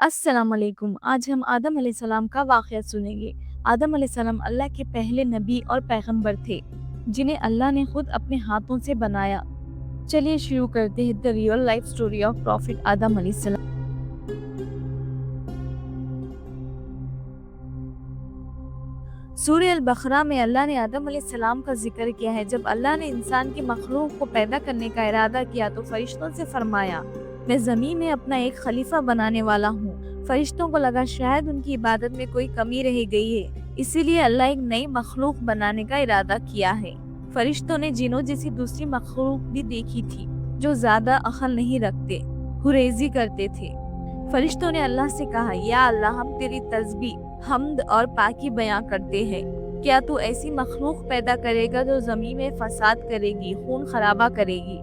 अस्सलाम वालेकुम। आज हम आदम अलैहिस्सलाम का वाक़या सुनेंगे। आदम अलैहिस्सलाम अल्लाह के पहले नबी और पैगंबर थे, जिन्हें अल्लाह ने खुद अपने हाथों से बनाया। चलिए शुरू करते हैं the real life story of prophet Adam अलैहिस्सलाम। सूरह अल-बक़रा में अल्लाह ने आदम अलैहिस्सलाम का जिक्र किया है। जब अल्लाह ने इंसान की मखलूक को पैदा करने का इरादा किया तो फरिश्तों से फरमाया, मैं ज़मीन में अपना एक खलीफा बनाने वाला हूँ। फरिश्तों को लगा शायद उनकी इबादत में कोई कमी रह गई है, इसीलिए अल्लाह एक नई मखलूक बनाने का इरादा किया है। फरिश्तों ने जिनों जैसी दूसरी मखलूक भी देखी थी, जो ज्यादा अक्ल नहीं रखते, हुरेजी करते थे। फरिश्तों ने अल्लाह से कहा, या अल्लाह, हम तेरी तस्बीह, हम्द और पाकी बयां करते हैं। क्या तू ऐसी मखलूक पैदा करेगा जो ज़मीन में फसाद करेगी, खून खराबा करेगी?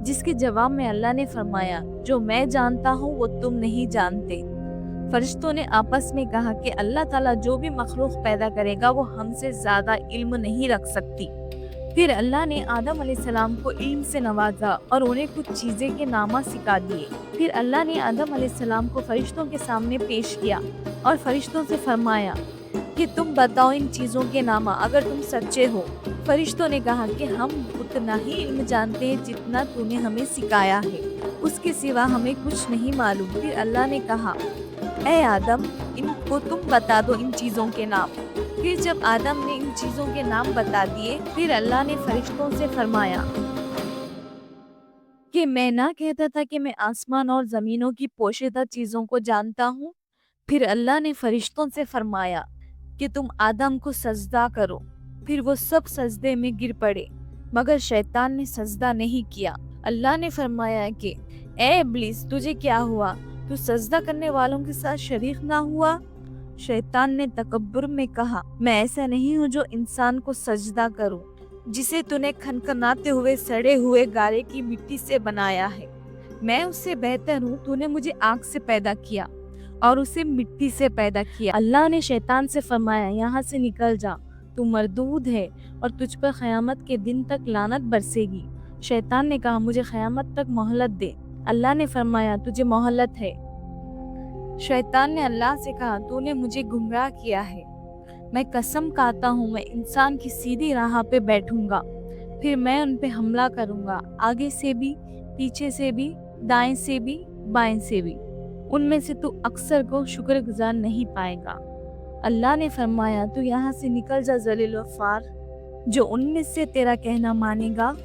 जिसके जवाब में अल्लाह ने फरमाया, जो मैं जानता हूँ वो तुम नहीं जानते। फरिश्तों ने आपस में कहा कि अल्लाह ताला जो भी मखलूक पैदा करेगा वो हमसे ज्यादा इल्म नहीं रख सकती। फिर अल्लाह ने आदम अलैहिस्सलाम को इल्म से नवाजा और उन्हें कुछ चीजें के नामा सिखा दिए। फिर अल्लाह ने आदम अलैहिस्सलाम को फरिश्तों के सामने पेश किया और फरिश्तों से फरमाया कि तुम बताओ इन चीजों के नामा अगर तुम सच्चे हो। फरिश्तों ने कहा कि हम उतना ही इल्म जानते हैं जितना तूने हमें सिखाया है, उसके सिवा हमें कुछ नहीं मालूम। फिर अल्लाह ने कहा, ऐ आदम, इनको तुम बता दो इन चीजों के नाम। फिर जब आदम ने इन चीजों के नाम बता दिए, फिर अल्लाह ने फरिश्तों से फरमाया कि मैं ना कहता था कि मैं आसमान और जमीनों की पोशीदा चीजों को जानता हूँ। फिर अल्लाह ने फरिश्तों से फरमाया कि तुम आदम को सजदा करो। फिर वो सब सजदे में गिर पड़े, मगर शैतान ने सजदा नहीं किया। अल्लाह ने फरमाया कि ए इब्लीस, तुझे क्या हुआ? तू सजदा करने वालों के साथ शरीक ना हुआ? शैतान ने तकब्बुर में कहा, मैं ऐसा नहीं हूँ जो इंसान को सजदा करूं, जिसे तूने खनखनाते हुए सड़े हुए गारे की मिट्टी से बनाया है। मैं उससे बेहतर हूँ। तूने मुझे आग से पैदा किया और उसे मिट्टी से पैदा किया। अल्लाह ने शैतान से फरमाया, यहाँ से निकल जा, तू मरदूद है और तुझ पर क़यामत के दिन तक लानत बरसेगी। शैतान ने कहा, मुझे क़यामत तक मोहलत दे। अल्लाह ने फरमाया, तुझे मोहलत है। शैतान ने अल्लाह से कहा, तूने मुझे गुमराह किया है। मैं कसम खाता हूँ, मैं इंसान की सीधी राह पे बैठूंगा, फिर मैं उन पे हमला करूंगा, आगे से भी, पीछे से भी, दाएं से भी, बाएं से भी। उनमें से तू अक्सर को शुक्रगुजार नहीं पाएगा। अल्लाह ने फरमाया, तू यहाँ से निकल जा ज़लील व फ़ार। जो उनमें से तेरा कहना मानेगा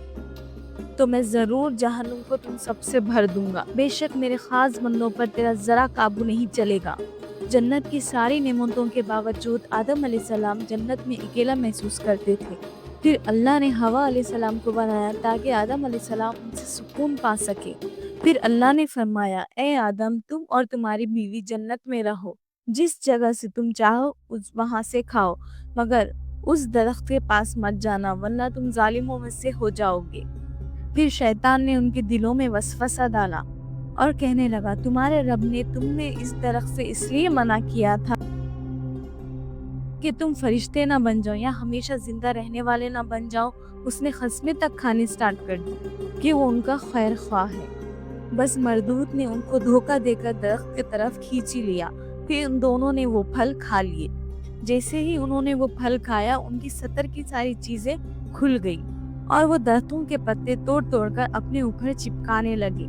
तो मैं जरूर जहन्नुम को तुम सबसे भर दूंगा। बेशक मेरे खास बंदों पर तेरा जरा काबू नहीं चलेगा। जन्नत की सारी नेमतों के बावजूद आदम अलैहिस्सलाम जन्नत में अकेला महसूस करते थे। फिर अल्लाह ने हवा अलैहिस्सलाम को बनाया ताकि आदम अलैहिस्सलाम उनसे सुकून पा सके। फिर अल्लाह ने फरमाया, ए आदम, तुम और तुम्हारी बीवी जन्नत में रहो, जिस जगह से तुम चाहो उस वहाँ से खाओ, मगर उस दरख्त के पास मत जाना, वरना तुम जालिमों में से हो जाओगे। फिर शैतान ने उनके दिलों में वसवसा डाला और कहने लगा, तुम्हारे रब ने तुमने इस दरख्त से इसलिए मना किया था कि तुम फरिश्ते ना बन जाओ या हमेशा जिंदा रहने वाले ना बन जाओ। उसने खस्में तक खानी स्टार्ट कर दी कि वो उनका खैर ख्वाह है। बस मरदूत ने उनको धोखा देकर दरख्त की तरफ खींच ही लिया। फिर उन दोनों ने वो फल खा लिए। जैसे ही उन्होंने वो फल खाया, उनकी सतर की सारी चीजें खुल गई और वो दरख्तों के पत्ते तोड़ तोड़ कर अपने ऊपर चिपकाने लगे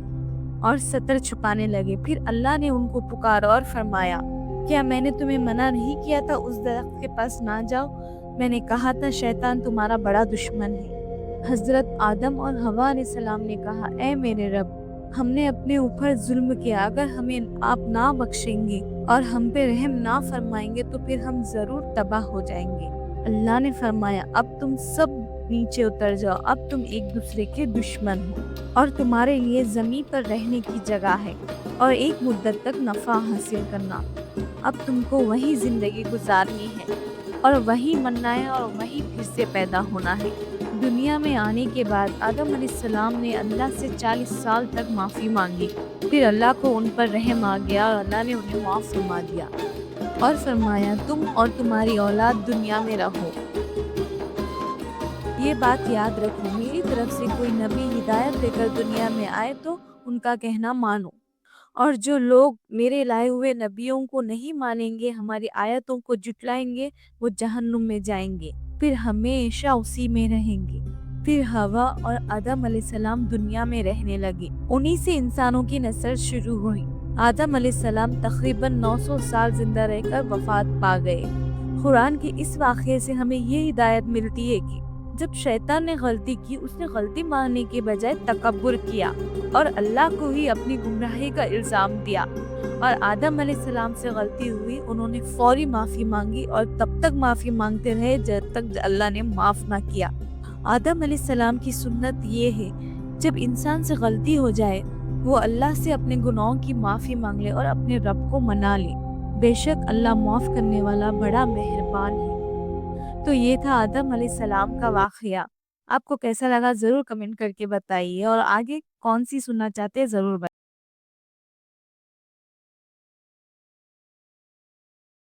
और सतर छुपाने लगे। फिर अल्लाह ने उनको पुकारा और फरमाया, क्या मैंने तुम्हें मना नहीं किया था उस दरख्त के पास ना जाओ? मैंने कहा था शैतान तुम्हारा बड़ा दुश्मन है। हजरत आदम और हवा अलैहिस्सलाम ने कहा, ऐ मेरे रब, हमने अपने ऊपर जुल्म किया। अगर हमें आप ना बख्शेंगे और हम पे रहम ना फरमाएंगे तो फिर हम जरूर तबाह हो जाएंगे। अल्लाह ने फरमाया, अब तुम सब नीचे उतर जाओ, अब तुम एक दूसरे के दुश्मन हो और तुम्हारे लिए जमीन पर रहने की जगह है और एक मुद्दत तक नफा हासिल करना। अब तुमको वही जिंदगी गुजारनी है और वही मरना है और वही फिर से पैदा होना है। दुनिया में आने के बाद आदम अलैहिस्सलाम ने अल्लाह से 40 साल तक माफ़ी मांगी। फिर अल्लाह को उन पर रहम आ गया और अल्लाह ने उन्हें माफ़ फरमा दिया और फरमाया, तुम और तुम्हारी औलाद दुनिया में रहो। ये बात याद रखो, मेरी तरफ से कोई नबी हिदायत लेकर दुनिया में आए तो उनका कहना मानो اور جو لوگ میرے لائے ہوئے نبیوں کو نہیں مانیں گے، ہماری آیتوں کو جھٹلائیں گے، وہ جہنم میں جائیں گے، پھر ہمیشہ اسی میں رہیں گے۔ پھر ہوا اور آدم علیہ السلام دنیا میں رہنے لگے، انہی سے انسانوں کی نسل شروع ہوئی۔ آدم علیہ السلام تقریباً 900 سال زندہ رہ کر وفات پا گئے۔ قرآن کے اس واقعے سے ہمیں یہ ہدایت ملتی ہے کہ جب شیطان نے غلطی کی، اس نے غلطی ماننے کے بجائے تکبر کیا اور اللہ کو ہی اپنی گمراہی کا الزام دیا، اور آدم علیہ السلام سے غلطی ہوئی، انہوں نے فوری معافی مانگی اور تب تک معافی مانگتے رہے جب تک اللہ نے معاف نہ کیا۔ آدم علیہ السلام کی سنت یہ ہے، جب انسان سے غلطی ہو جائے وہ اللہ سے اپنے گناہوں کی معافی مانگ لے اور اپنے رب کو منا لے، بے شک اللہ معاف کرنے والا بڑا مہربان ہے۔ تو یہ تھا آدم علیہ السلام کا واقعہ۔ آپ کو کیسا لگا ضرور کمنٹ کر کے بتائیے، اور آگے کون سی سننا چاہتے ہیں ضرور بتائیے۔